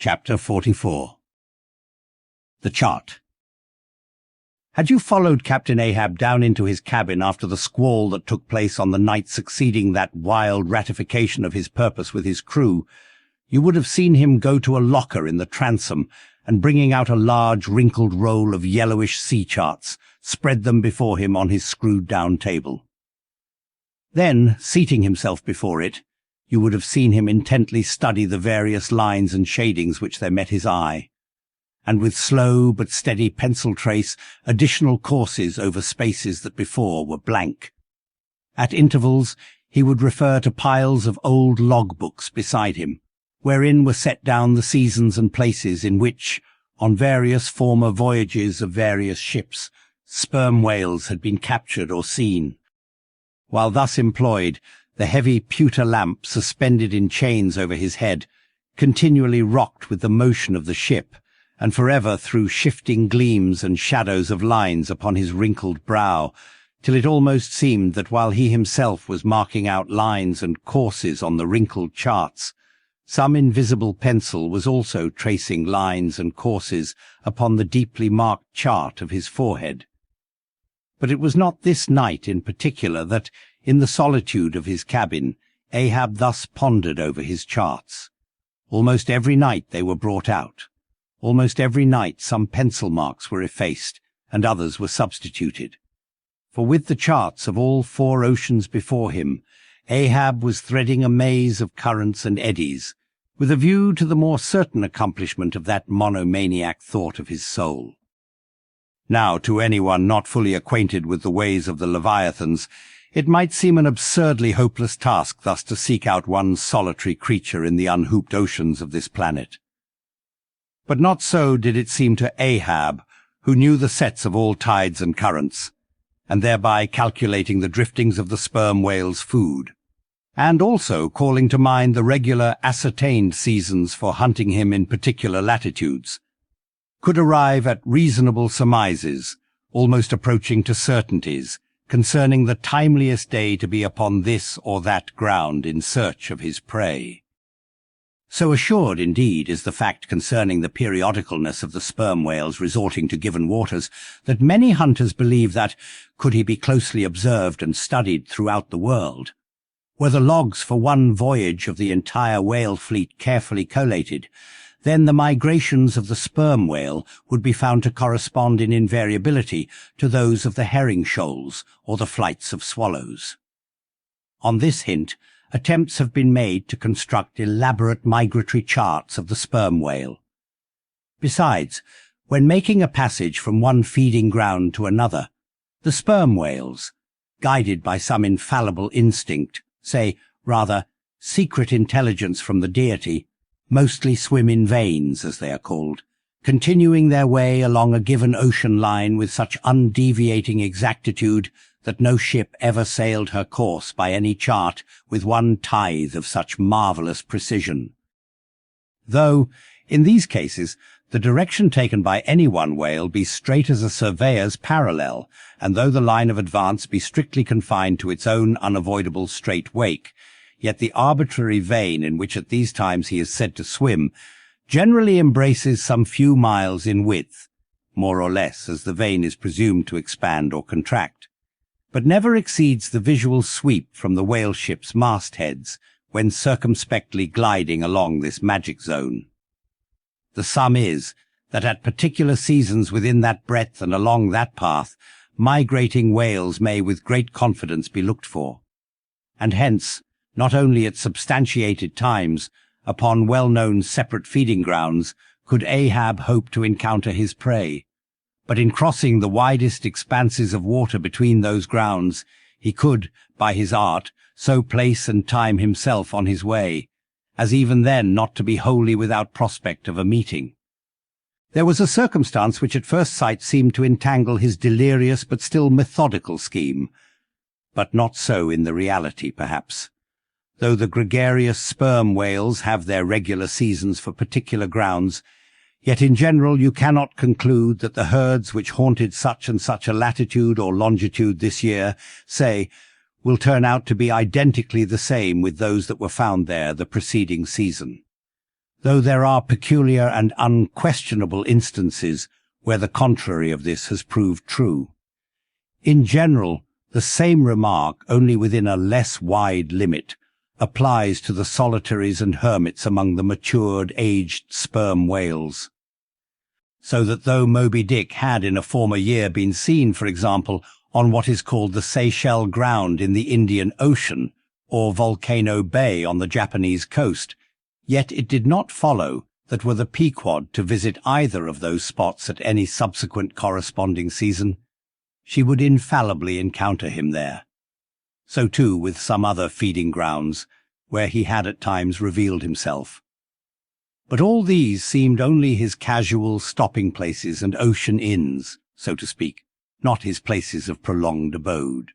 Chapter 44. The Chart. Had you followed Captain Ahab down into his cabin after the squall that took place on the night succeeding that wild ratification of his purpose with his crew, you would have seen him go to a locker in the transom and, bringing out a large wrinkled roll of yellowish sea charts, spread them before him on his screwed-down table. Then, seating himself before it, you would have seen him intently study the various lines and shadings which there met his eye, and with slow but steady pencil trace additional courses over spaces that before were blank. At intervals he would refer to piles of old logbooks beside him, wherein were set down the seasons and places in which, on various former voyages of various ships, sperm whales had been captured or seen. While thus employed, the heavy pewter lamp suspended in chains over his head continually rocked with the motion of the ship, and forever threw shifting gleams and shadows of lines upon his wrinkled brow, till it almost seemed that while he himself was marking out lines and courses on the wrinkled charts, some invisible pencil was also tracing lines and courses upon the deeply marked chart of his forehead. But it was not this night in particular that, in the solitude of his cabin, Ahab thus pondered over his charts. Almost every night they were brought out. Almost every night some pencil marks were effaced, and others were substituted. For with the charts of all four oceans before him, Ahab was threading a maze of currents and eddies, with a view to the more certain accomplishment of that monomaniac thought of his soul. Now, to anyone not fully acquainted with the ways of the Leviathans, it might seem an absurdly hopeless task thus to seek out one solitary creature in the unhooped oceans of this planet. But not so did it seem to Ahab, who knew the sets of all tides and currents, and thereby calculating the driftings of the sperm whale's food, and also calling to mind the regular ascertained seasons for hunting him in particular latitudes, could arrive at reasonable surmises, almost approaching to certainties, concerning the timeliest day to be upon this or that ground in search of his prey. So assured, indeed, is the fact concerning the periodicalness of the sperm whales resorting to given waters, that many hunters believe that, could he be closely observed and studied throughout the world, were the logs for one voyage of the entire whale fleet carefully collated, then the migrations of the sperm whale would be found to correspond in invariability to those of the herring shoals or the flights of swallows. On this hint, attempts have been made to construct elaborate migratory charts of the sperm whale. Besides, when making a passage from one feeding ground to another, the sperm whales, guided by some infallible instinct, say, rather, secret intelligence from the deity, mostly swim in veins, as they are called, continuing their way along a given ocean line with such undeviating exactitude that no ship ever sailed her course by any chart with one tithe of such marvellous precision. Though, in these cases, the direction taken by any one whale be straight as a surveyor's parallel, and though the line of advance be strictly confined to its own unavoidable straight wake, yet the arbitrary vein in which at these times he is said to swim generally embraces some few miles in width, more or less as the vein is presumed to expand or contract, but never exceeds the visual sweep from the whale ship's mastheads when circumspectly gliding along this magic zone. The sum is that at particular seasons within that breadth and along that path, migrating whales may with great confidence be looked for, and hence, not only at substantiated times, upon well-known separate feeding grounds, could Ahab hope to encounter his prey, but in crossing the widest expanses of water between those grounds, he could, by his art, so place and time himself on his way, as even then not to be wholly without prospect of a meeting. There was a circumstance which at first sight seemed to entangle his delirious but still methodical scheme, but not so in the reality, perhaps. Though the gregarious sperm whales have their regular seasons for particular grounds, yet in general you cannot conclude that the herds which haunted such and such a latitude or longitude this year, say, will turn out to be identically the same with those that were found there the preceding season. though there are peculiar and unquestionable instances where the contrary of this has proved true. In general, the same remark, only within a less wide limit, applies to the solitaries and hermits among the matured, aged sperm whales. So that though Moby Dick had in a former year been seen, for example, on what is called the Seychelles Ground in the Indian Ocean, or Volcano Bay on the Japanese coast, yet it did not follow that were the Pequod to visit either of those spots at any subsequent corresponding season, she would infallibly encounter him there. So too with some other feeding grounds, where he had at times revealed himself. But all these seemed only his casual stopping places and ocean inns, so to speak, not his places of prolonged abode.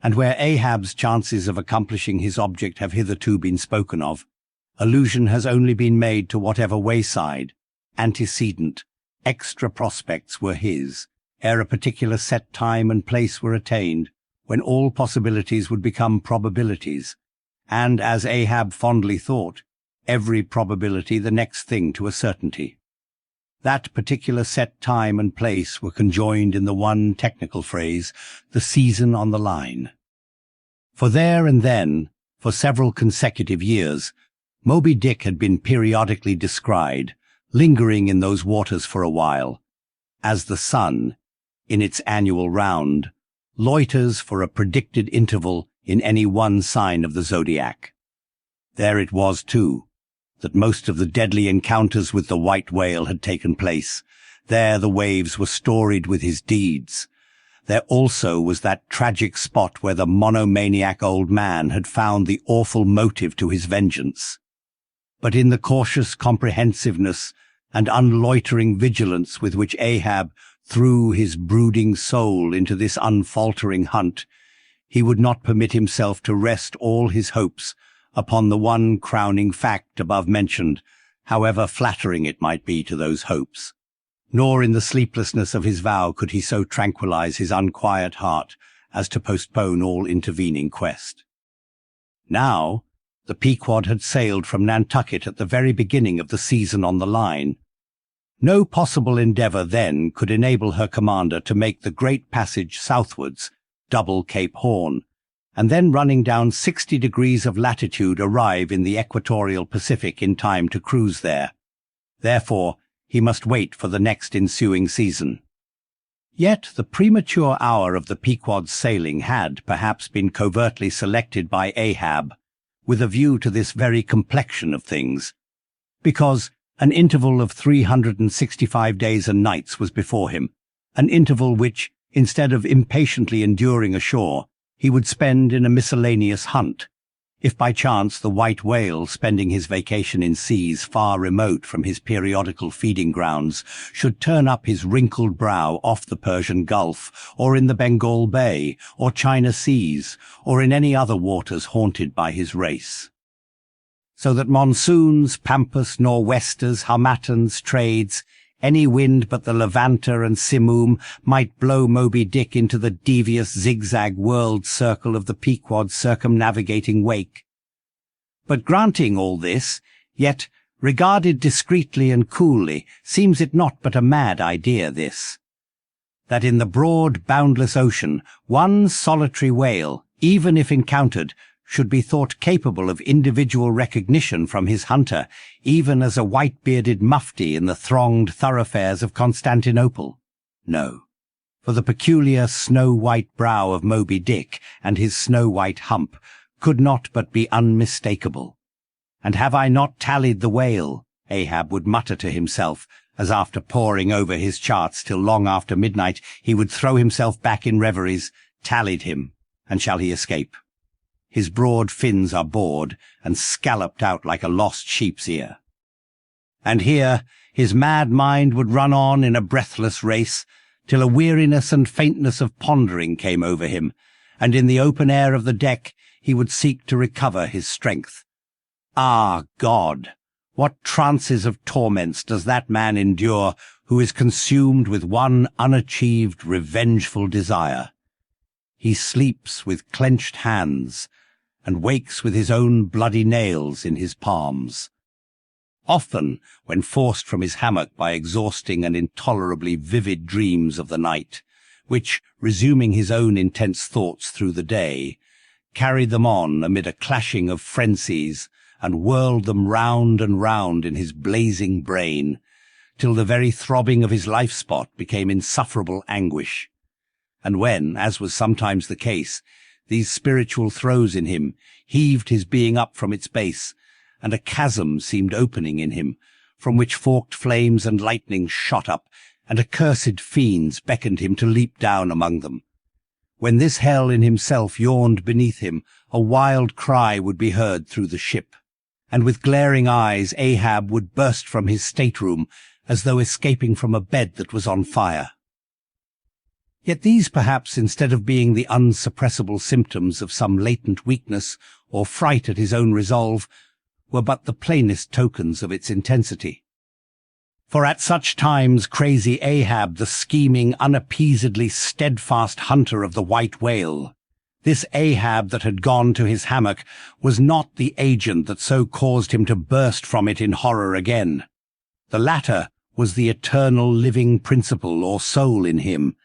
And where Ahab's chances of accomplishing his object have hitherto been spoken of, allusion has only been made to whatever wayside, antecedent, extra prospects were his, ere a particular set time and place were attained, when all possibilities would become probabilities, and, as Ahab fondly thought, every probability the next thing to a certainty. That particular set time and place were conjoined in the one technical phrase, the season on the line. For there and then, for several consecutive years, Moby Dick had been periodically descried, lingering in those waters for a while, as the sun, in its annual round, loiters for a predicted interval in any one sign of the zodiac. There it was, too, that most of the deadly encounters with the white whale had taken place. There the waves were storied with his deeds. There also was that tragic spot where the monomaniac old man had found the awful motive to his vengeance. But in the cautious comprehensiveness and unloitering vigilance with which Ahab threw his brooding soul into this unfaltering hunt, he would not permit himself to rest all his hopes upon the one crowning fact above mentioned, however flattering it might be to those hopes. Nor in the sleeplessness of his vow could he so tranquilize his unquiet heart as to postpone all intervening quest. Now, the Pequod had sailed from Nantucket at the very beginning of the season on the line. No possible endeavor then could enable her commander to make the great passage southwards, double Cape Horn, and then running down 60 degrees of latitude arrive in the equatorial Pacific in time to cruise there. Therefore, he must wait for the next ensuing season. Yet the premature hour of the Pequod's sailing had perhaps been covertly selected by Ahab, with a view to this very complexion of things, because an interval of 365 days and nights was before him, an interval which, instead of impatiently enduring ashore, he would spend in a miscellaneous hunt, if by chance the white whale, spending his vacation in seas far remote from his periodical feeding grounds, should turn up his wrinkled brow off the Persian Gulf, or in the Bengal Bay, or China Seas, or in any other waters haunted by his race. So that monsoons, pampas, nor'westers, harmattans, trades, any wind but the Levanter and Simoom might blow Moby Dick into the devious zigzag world circle of the Pequod's circumnavigating wake. But granting all this, yet, regarded discreetly and coolly, seems it not but a mad idea, this, that in the broad, boundless ocean, one solitary whale, even if encountered, should be thought capable of individual recognition from his hunter, even as a white-bearded mufti in the thronged thoroughfares of Constantinople? No, for the peculiar snow-white brow of Moby Dick and his snow-white hump could not but be unmistakable. And have I not tallied the whale, Ahab would mutter to himself, as after poring over his charts till long after midnight he would throw himself back in reveries, tallied him, and shall he escape? His broad fins are bored and scalloped out like a lost sheep's ear. And here his mad mind would run on in a breathless race, till a weariness and faintness of pondering came over him, and in the open air of the deck he would seek to recover his strength. Ah, God! What trances of torments does that man endure who is consumed with one unachieved, revengeful desire? He sleeps with clenched hands, and wakes with his own bloody nails in his palms. often when forced from his hammock by exhausting and intolerably vivid dreams of the night, which, resuming his own intense thoughts through the day, carried them on amid a clashing of frenzies and whirled them round and round in his blazing brain, till the very throbbing of his life-spot became insufferable anguish. And when, as was sometimes the case, these spiritual throes in him heaved his being up from its base, and a chasm seemed opening in him, from which forked flames and lightning shot up, and accursed fiends beckoned him to leap down among them. When this hell in himself yawned beneath him, a wild cry would be heard through the ship, and with glaring eyes Ahab would burst from his stateroom, as though escaping from a bed that was on fire. Yet these, perhaps, instead of being the unsuppressible symptoms of some latent weakness or fright at his own resolve, were but the plainest tokens of its intensity. For at such times crazy Ahab, the scheming, unappeasedly steadfast hunter of the white whale, this Ahab that had gone to his hammock, was not the agent that so caused him to burst from it in horror again. The latter was the eternal living principle or soul in him,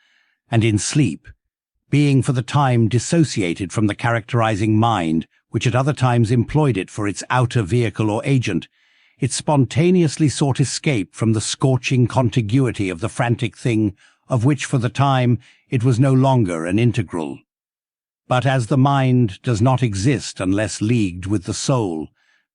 and in sleep, being for the time dissociated from the characterizing mind, which at other times employed it for its outer vehicle or agent, it spontaneously sought escape from the scorching contiguity of the frantic thing of which for the time it was no longer an integral. But as the mind does not exist unless leagued with the soul,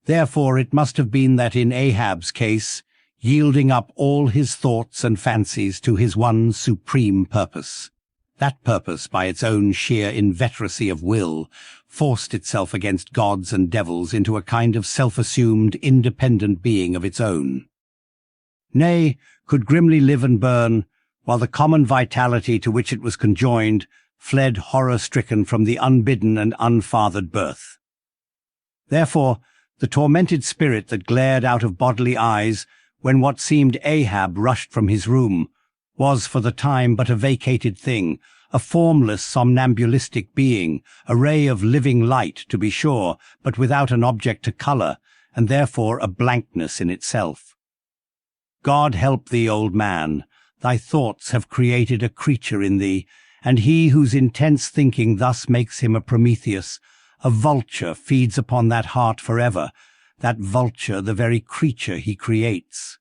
therefore it must have been that in Ahab's case, yielding up all his thoughts and fancies to his one supreme purpose, that purpose, by its own sheer inveteracy of will, forced itself against gods and devils into a kind of self-assumed, independent being of its own. Nay, could grimly live and burn, while the common vitality to which it was conjoined fled horror-stricken from the unbidden and unfathered birth. Therefore, the tormented spirit that glared out of bodily eyes when what seemed Ahab rushed from his room was for the time but a vacated thing, a formless somnambulistic being, a ray of living light, to be sure, but without an object to colour, and therefore a blankness in itself. God help thee, old man, thy thoughts have created a creature in thee, and he whose intense thinking thus makes him a Prometheus, a vulture feeds upon that heart forever, that vulture the very creature he creates.